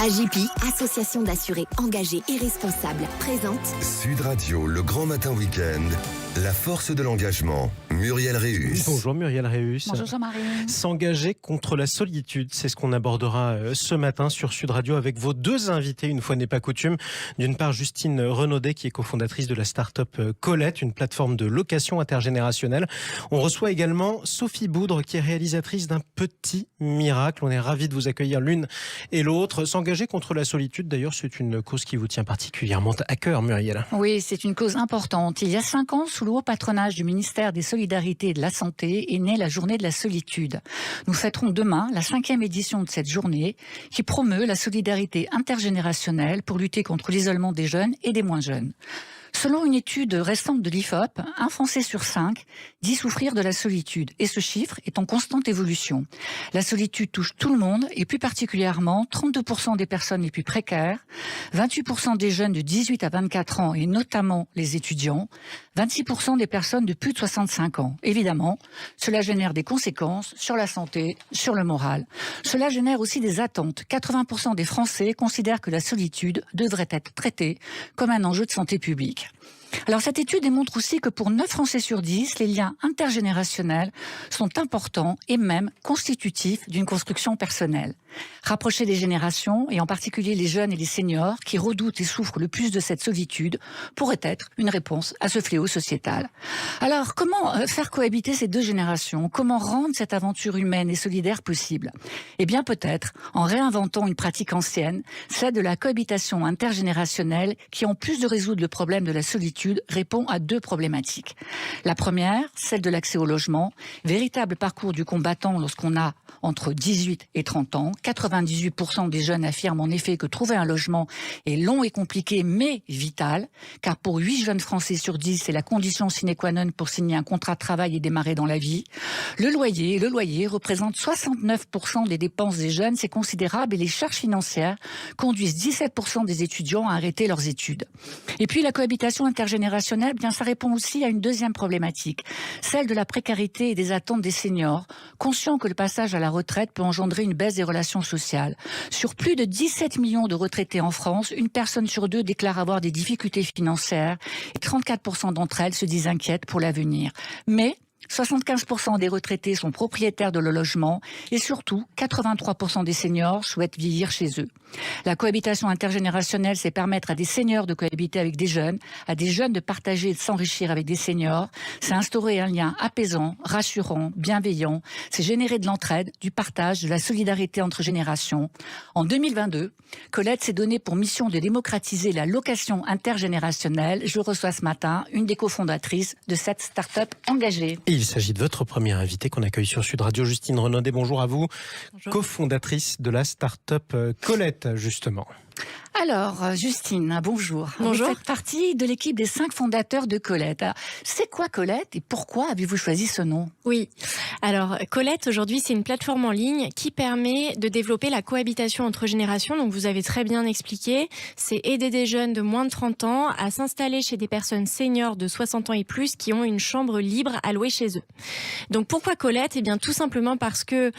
AJP, association d'assurés engagés et responsables, présente Sud Radio, le grand matin week-end, la force de l'engagement. Muriel Réus. Bonjour Muriel Réus. Bonjour Jean-Marie. S'engager contre la solitude, c'est ce qu'on abordera ce matin sur Sud Radio avec vos deux invités, une fois n'est pas coutume. D'une part, Justine Renaudet, qui est cofondatrice de la start-up Colette, une plateforme de location intergénérationnelle. On reçoit également Sophie Boudre, qui est réalisatrice d'un petit miracle. On est ravis de vous accueillir l'une et l'autre. S'engager contre la solitude, d'ailleurs, c'est une cause qui vous tient particulièrement à cœur, Muriel. Oui, c'est une cause importante. Il y a 5 ans, sous le haut patronage du ministère des Solidarités et de la Santé, est née la Journée de la Solitude. Nous fêterons demain la 5e édition de cette journée qui promeut la solidarité intergénérationnelle pour lutter contre l'isolement des jeunes et des moins jeunes. Selon une étude récente de l'IFOP, un Français sur 5 dit souffrir de la solitude et ce chiffre est en constante évolution. La solitude touche tout le monde et plus particulièrement 32% des personnes les plus précaires, 28% des jeunes de 18 à 24 ans et notamment les étudiants, 26% des personnes de plus de 65 ans. Évidemment, cela génère des conséquences sur la santé, sur le moral. Cela génère aussi des attentes. 80% des Français considèrent que la solitude devrait être traitée comme un enjeu de santé publique. Alors cette étude démontre aussi que pour 9 Français sur 10, les liens intergénérationnels sont importants et même constitutifs d'une construction personnelle. Rapprocher les générations, et en particulier les jeunes et les seniors, qui redoutent et souffrent le plus de cette solitude, pourrait être une réponse à ce fléau sociétal. Alors comment faire cohabiter ces deux générations ? Comment rendre cette aventure humaine et solidaire possible ? Eh bien peut-être en réinventant une pratique ancienne, celle de la cohabitation intergénérationnelle, qui en plus de résoudre le problème de la solitude, répond à 2 problématiques. La première, celle de l'accès au logement, véritable parcours du combattant lorsqu'on a entre 18 et 30 ans. 98% des jeunes affirment en effet que trouver un logement est long et compliqué, mais vital, car pour 8 jeunes Français sur 10, c'est la condition sine qua non pour signer un contrat de travail et démarrer dans la vie. Le loyer représente 69% des dépenses des jeunes, c'est considérable, et les charges financières conduisent 17% des étudiants à arrêter leurs études. Et puis la cohabitation intergénérationnelle, bien ça répond aussi à une deuxième problématique, celle de la précarité et des attentes des seniors, conscients que le passage à la retraite peut engendrer une baisse des relations sociales. Sur plus de 17 millions de retraités en France, une personne sur 2 déclare avoir des difficultés financières et 34% d'entre elles se disent inquiètes pour l'avenir. Mais 75% des retraités sont propriétaires de leur logement et surtout 83% des seniors souhaitent vieillir chez eux. La cohabitation intergénérationnelle, c'est permettre à des seniors de cohabiter avec des jeunes, à des jeunes de partager et de s'enrichir avec des seniors. C'est instaurer un lien apaisant, rassurant, bienveillant. C'est générer de l'entraide, du partage, de la solidarité entre générations. En 2022, Colette s'est donnée pour mission de démocratiser la location intergénérationnelle. Je reçois ce matin une des cofondatrices de cette start-up engagée. Et il s'agit de votre première invitée qu'on accueille sur Sud Radio, Justine Renaudet. Bonjour à vous, bonjour. Cofondatrice de la start-up Colette, justement. Alors, Justine, bonjour. Bonjour. Vous faites partie de l'équipe des 5 fondateurs de Colette. Alors, c'est quoi Colette et pourquoi avez-vous choisi ce nom ? Oui. Alors, Colette, aujourd'hui, c'est une plateforme en ligne qui permet de développer la cohabitation entre générations. Donc, vous avez très bien expliqué. C'est aider des jeunes de moins de 30 ans à s'installer chez des personnes seniors de 60 ans et plus qui ont une chambre libre à louer chez eux. Donc, pourquoi Colette ? Eh bien, tout simplement parce que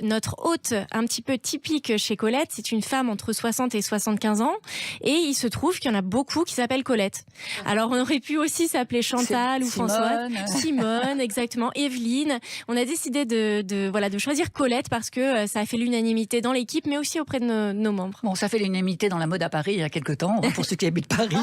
notre hôte un petit peu typique chez Colette, c'est une femme entre 60 et 75 ans, et il se trouve qu'il y en a beaucoup qui s'appellent Colette. Alors on aurait pu aussi s'appeler Chantal ou Françoise, Simone, exactement, Evelyne. On a décidé de choisir Colette parce que ça a fait l'unanimité dans l'équipe, mais aussi auprès de nos membres. Bon, ça fait l'unanimité dans la mode à Paris il y a quelques temps, pour ceux qui habitent Paris.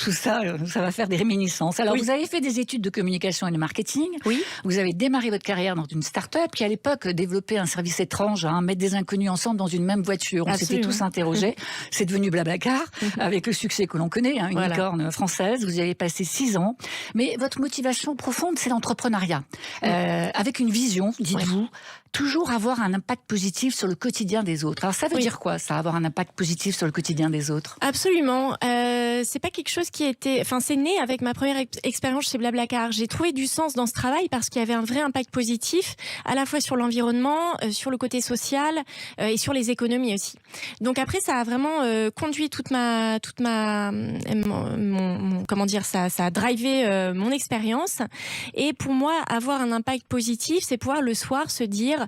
Tout ça, ça va faire des réminiscences. Alors, Vous avez fait des études de communication et de marketing. Oui. Vous avez démarré votre carrière dans une start-up qui, à l'époque, développait un service étrange, mettre des inconnus ensemble dans une même voiture. On s'était tous interrogés. C'est devenu Blablacar, avec le succès que l'on connaît, une licorne française. Vous y avez passé 6 ans. Mais votre motivation profonde, c'est l'entrepreneuriat. Avec une vision, dites-vous, toujours avoir un impact positif sur le quotidien des autres. Alors ça veut dire quoi, ça, avoir un impact positif sur le quotidien des autres ? Absolument. C'est pas quelque chose qui était... Enfin, c'est né avec ma première expérience chez Blablacar. J'ai trouvé du sens dans ce travail parce qu'il y avait un vrai impact positif, à la fois sur l'environnement, sur le côté social et sur les économies aussi. Donc après, ça a vraiment conduit ça a drivé mon expérience. Et pour moi, avoir un impact positif, c'est pouvoir le soir se dire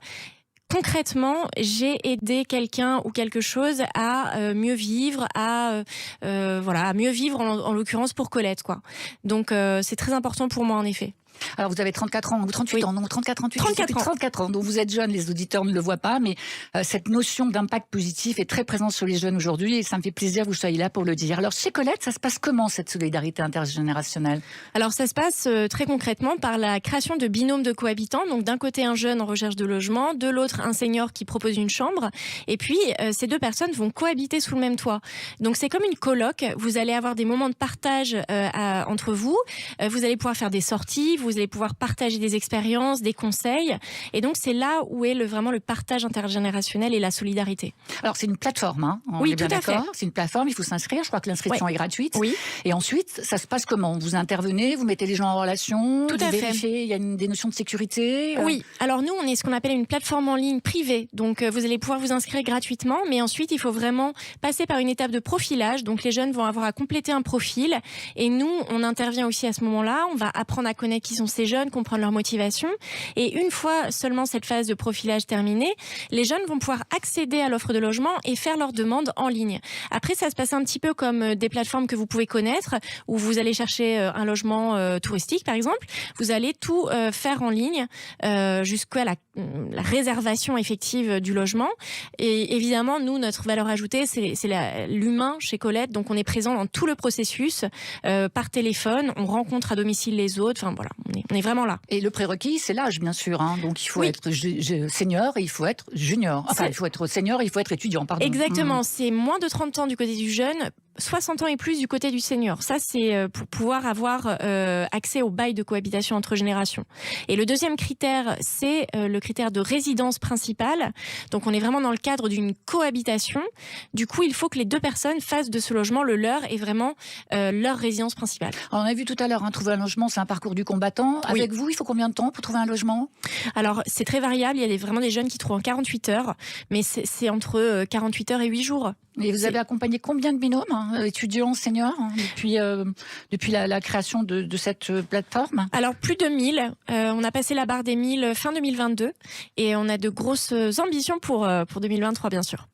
concrètement, j'ai aidé quelqu'un ou quelque chose à mieux vivre, à mieux vivre en l'occurrence pour Colette, quoi. Donc c'est très important pour moi en effet. Alors vous avez 34 ans ou 38 ans, non 34 ans, 34 ans. Donc vous êtes jeune, les auditeurs ne le voient pas, mais cette notion d'impact positif est très présente sur les jeunes aujourd'hui et ça me fait plaisir que vous soyez là pour le dire. Alors chez Colette, ça se passe comment cette solidarité intergénérationnelle ? Alors ça se passe très concrètement par la création de binômes de cohabitants. Donc d'un côté un jeune en recherche de logement, de l'autre un senior qui propose une chambre. Et puis ces deux personnes vont cohabiter sous le même toit. Donc c'est comme une coloc. Vous allez avoir des moments de partage entre vous. Vous allez pouvoir faire des sorties. Vous allez pouvoir partager des expériences, des conseils. Et donc, c'est là où est vraiment le partage intergénérationnel et la solidarité. Alors, c'est une plateforme, hein, oui, tout à fait. C'est une plateforme, il faut s'inscrire. Je crois que l'inscription est gratuite. Oui. Et ensuite, ça se passe comment ? Vous intervenez, vous mettez les gens en relation, tout à fait. Vérifiez, il y a des notions de sécurité. Oui. Alors, nous, on est ce qu'on appelle une plateforme en ligne privée. Donc, vous allez pouvoir vous inscrire gratuitement. Mais ensuite, il faut vraiment passer par une étape de profilage. Donc, les jeunes vont avoir à compléter un profil. Et nous, on intervient aussi à ce moment-là. On va apprendre à connaître qui sont ces jeunes, comprendre leur motivation. Et une fois seulement cette phase de profilage terminée, les jeunes vont pouvoir accéder à l'offre de logement et faire leurs demandes en ligne. Après, ça se passe un petit peu comme des plateformes que vous pouvez connaître, où vous allez chercher un logement touristique, par exemple. Vous allez tout faire en ligne jusqu'à la réservation effective du logement. Et évidemment, nous, notre valeur ajoutée, c'est l'humain chez Colette. Donc, on est présent dans tout le processus par téléphone. On rencontre à domicile les autres. Enfin, voilà, on est vraiment là. Et le prérequis, c'est l'âge, bien sûr. Hein. Donc, il faut être senior et il faut être junior. Enfin, il faut être senior et il faut être étudiant, pardon. Exactement. C'est moins de 30 ans du côté du jeune, 60 ans et plus du côté du senior. Ça, c'est pour pouvoir avoir accès au bail de cohabitation entre générations. Et le deuxième critère, c'est le critère de résidence principale. Donc, on est vraiment dans le cadre d'une cohabitation. Du coup, il faut que les deux personnes fassent de ce logement le leur et vraiment leur résidence principale. Alors, on a vu tout à l'heure, hein, trouver un logement, c'est un parcours du combattant. Oui. Avec vous, il faut combien de temps pour trouver un logement ? Alors, c'est très variable. Il y a vraiment des jeunes qui trouvent en 48 heures, mais c'est entre 48 heures et 8 jours. Et vous avez accompagné combien de binômes, hein, étudiants, seniors, hein, depuis la création de cette plateforme ? Alors, plus de 1000. On a passé la barre des 1000 fin 2022 et on a de grosses ambitions pour 2023, bien sûr.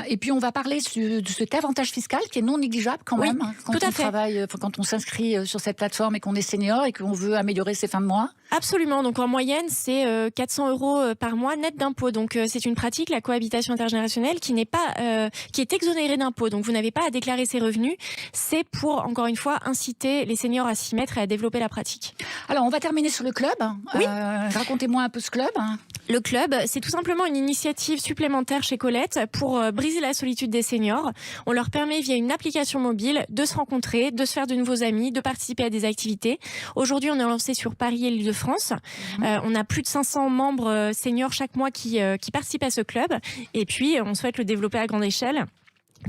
Et puis, on va parler de cet avantage fiscal qui est non négligeable quand même. Hein, quand on travaille, quand on s'inscrit sur cette plateforme et qu'on est senior et qu'on veut améliorer ses fins de mois. Absolument. Donc, en moyenne, c'est 400 € par mois net d'impôts. Donc, c'est une pratique, la cohabitation intergénérationnelle, qui est exonérée d'impôts. Donc, vous n'avez pas à déclarer ses revenus. C'est pour, encore une fois, inciter les seniors à s'y mettre et à développer la pratique. Alors, on va terminer sur le club. Oui. Racontez-moi un peu ce club. Le club, c'est tout simplement une initiative supplémentaire chez Colette pour briser la solitude des seniors. On leur permet, via une application mobile, de se rencontrer, de se faire de nouveaux amis, de participer à des activités. Aujourd'hui, on est lancé sur Paris et l'Île-de-France. On a plus de 500 membres seniors chaque mois qui participent à ce club. Et puis, on souhaite le développer à grande échelle.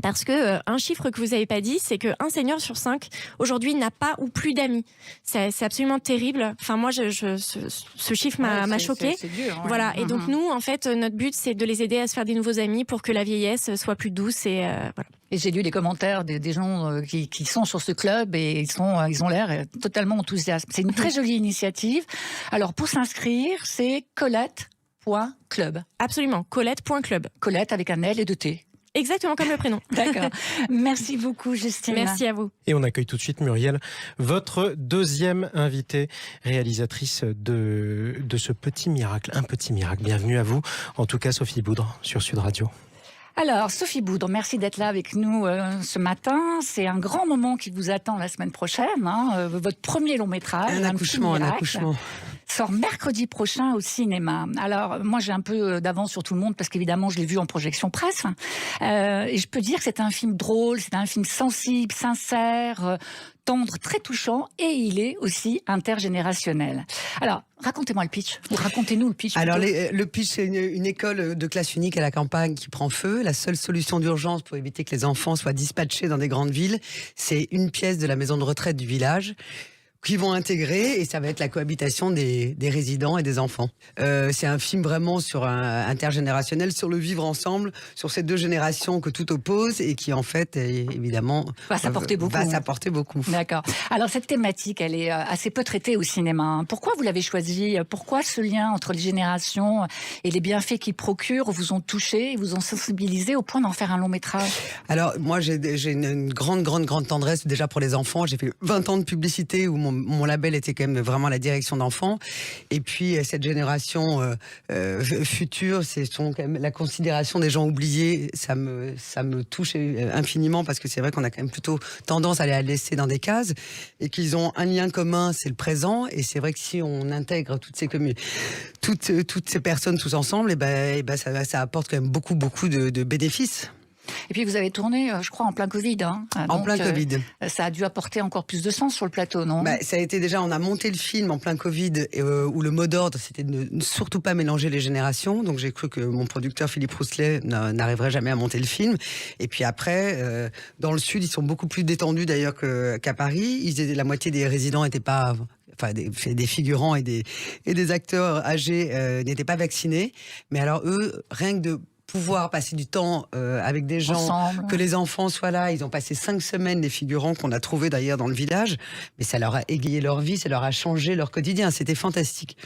Parce que un chiffre que vous n'avez pas dit, c'est qu'un senior sur 5 aujourd'hui n'a pas ou plus d'amis. C'est absolument terrible. Enfin, moi, ce chiffre m'a choquée. C'est dur, ouais. Voilà. Et donc nous, en fait, notre but, c'est de les aider à se faire des nouveaux amis pour que la vieillesse soit plus douce et voilà. Et j'ai lu les commentaires des gens qui sont sur ce club et ils ont l'air totalement enthousiastes. C'est une très jolie initiative. Alors, pour s'inscrire, c'est colette.club. Absolument, colette.club. Colette avec un L et 2 T. Exactement comme le prénom. D'accord. Merci beaucoup, Justine. Merci à vous. Et on accueille tout de suite Muriel, votre deuxième invitée, réalisatrice de ce petit miracle. Un petit miracle. Bienvenue à vous. En tout cas, Sophie Boudre sur Sud Radio. Alors, Sophie Boudre, merci d'être là avec nous ce matin. C'est un grand moment qui vous attend la semaine prochaine. Hein, votre premier long métrage. Un accouchement. Sort mercredi prochain au cinéma. Alors, moi, j'ai un peu d'avance sur tout le monde parce qu'évidemment, je l'ai vu en projection presse. Et je peux dire que c'est un film drôle, c'est un film sensible, sincère, tendre, très touchant, et il est aussi intergénérationnel. Alors, racontez-moi le pitch, ou racontez-nous le pitch. Alors, le pitch, c'est une école de classe unique à la campagne qui prend feu. La seule solution d'urgence pour éviter que les enfants soient dispatchés dans des grandes villes, c'est une pièce de la maison de retraite du village, qui vont intégrer, et ça va être la cohabitation des résidents et des enfants. C'est un film vraiment sur intergénérationnel, sur le vivre ensemble, sur ces deux générations que tout oppose et qui en fait, évidemment, va s'apporter beaucoup. D'accord. Alors cette thématique, elle est assez peu traitée au cinéma. Pourquoi vous l'avez choisie ? Pourquoi ce lien entre les générations et les bienfaits qu'il procure vous ont touché, vous ont sensibilisé au point d'en faire un long métrage ? Alors moi j'ai une grande tendresse déjà pour les enfants. J'ai fait 20 ans de publicité où mon label était quand même vraiment la direction d'enfants. Et puis cette génération future, c'est quand même la considération des gens oubliés. Ça me touche infiniment parce que c'est vrai qu'on a quand même plutôt tendance à les laisser dans des cases et qu'ils ont un lien commun, c'est le présent. Et c'est vrai que si on intègre toutes ces personnes tous ensemble, et ben ça apporte quand même beaucoup de bénéfices. Et puis vous avez tourné, je crois, en plein Covid. En plein Covid. Ça a dû apporter encore plus de sens sur le plateau, non ? Ça a été déjà, on a monté le film en plein Covid, où le mot d'ordre, c'était de ne surtout pas mélanger les générations. Donc j'ai cru que mon producteur Philippe Rousselet n'arriverait jamais à monter le film. Et puis après, dans le Sud, ils sont beaucoup plus détendus d'ailleurs qu'à Paris. La moitié des résidents n'étaient pas... Enfin, des figurants et des acteurs âgés n'étaient pas vaccinés. Mais alors eux, rien que de pouvoir passer du temps avec des gens, ensemble, que les enfants soient là. Ils ont passé 5 semaines, des figurants qu'on a trouvés d'ailleurs dans le village. Mais ça leur a égayé leur vie, ça leur a changé leur quotidien. C'était fantastique.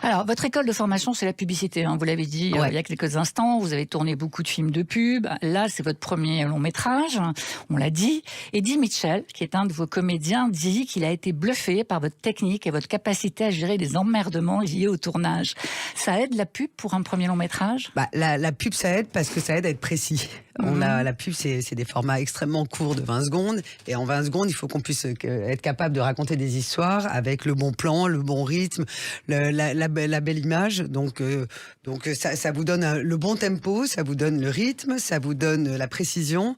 Alors, votre école de formation, c'est la publicité, vous l'avez dit il y a quelques instants. Vous avez tourné beaucoup de films de pub. Là, c'est votre premier long métrage, on l'a dit. Eddie Mitchell, qui est un de vos comédiens, dit qu'il a été bluffé par votre technique et votre capacité à gérer les emmerdements liés au tournage. Ça aide la pub pour un premier long métrage ? La pub, ça aide parce que ça aide à être précis. La pub, c'est des formats extrêmement courts de 20 secondes. Et en 20 secondes, il faut qu'on puisse être capable de raconter des histoires avec le bon plan, le bon rythme, la belle image. Donc ça vous donne le bon tempo, ça vous donne le rythme, ça vous donne la précision.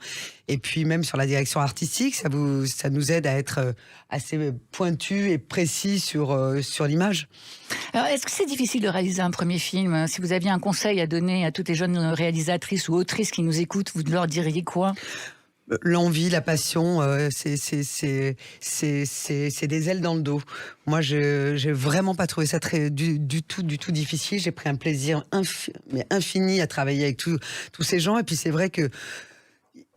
Et puis même sur la direction artistique, ça nous aide à être assez pointu et précis sur l'image. Alors, est-ce que c'est difficile de réaliser un premier film ? Si vous aviez un conseil à donner à toutes les jeunes réalisatrices ou autrices qui nous écoutent, vous leur diriez quoi ? L'envie, la passion, c'est des ailes dans le dos. Moi, j'ai vraiment pas trouvé ça du tout difficile. J'ai pris un plaisir infini à travailler avec tous ces gens. Et puis c'est vrai que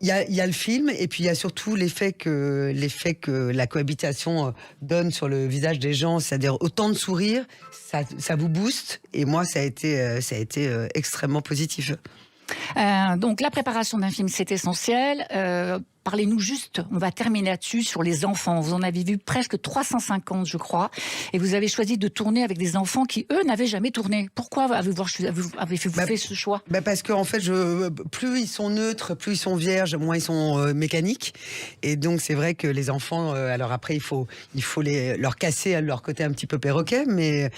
il y a le film, et puis il y a surtout l'effet que la cohabitation donne sur le visage des gens, c'est-à-dire autant de sourires, ça vous booste. Et moi, ça a été extrêmement positif. Donc la préparation d'un film, c'est essentiel. Parlez-nous juste, on va terminer là-dessus, sur les enfants. Vous en avez vu presque 350, je crois, et vous avez choisi de tourner avec des enfants qui, eux, n'avaient jamais tourné. Pourquoi avez-vous fait ce choix ? Parce qu'en fait, plus ils sont neutres, plus ils sont vierges, moins ils sont mécaniques. Et donc, c'est vrai que les enfants, alors après, il faut leur casser leur côté un petit peu perroquet, mais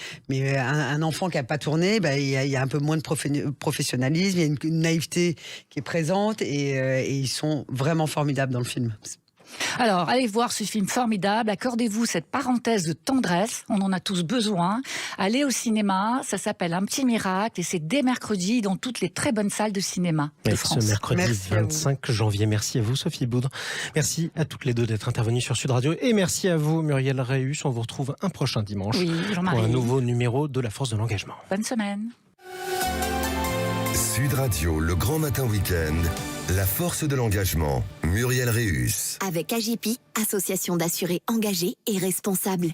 un enfant qui n'a pas tourné, il y a un peu moins de professionnalisme, il y a une naïveté qui est présente, et ils sont vraiment formidables dans le film. Alors, allez voir ce film formidable, accordez-vous cette parenthèse de tendresse, on en a tous besoin. Allez au cinéma, ça s'appelle Un petit miracle, et c'est dès mercredi dans toutes les très bonnes salles de cinéma de France. Ce mercredi Merci 25 janvier. Merci à vous, Sophie Boudre. Merci à toutes les deux d'être intervenues sur Sud Radio, et merci à vous, Muriel Réus. On vous retrouve un prochain dimanche pour un nouveau numéro de La Force de l'Engagement. Bonne semaine. Sud Radio, le grand matin week-end, La Force de l'Engagement, Muriel Réus. Avec AGP, association d'assurés engagés et responsables.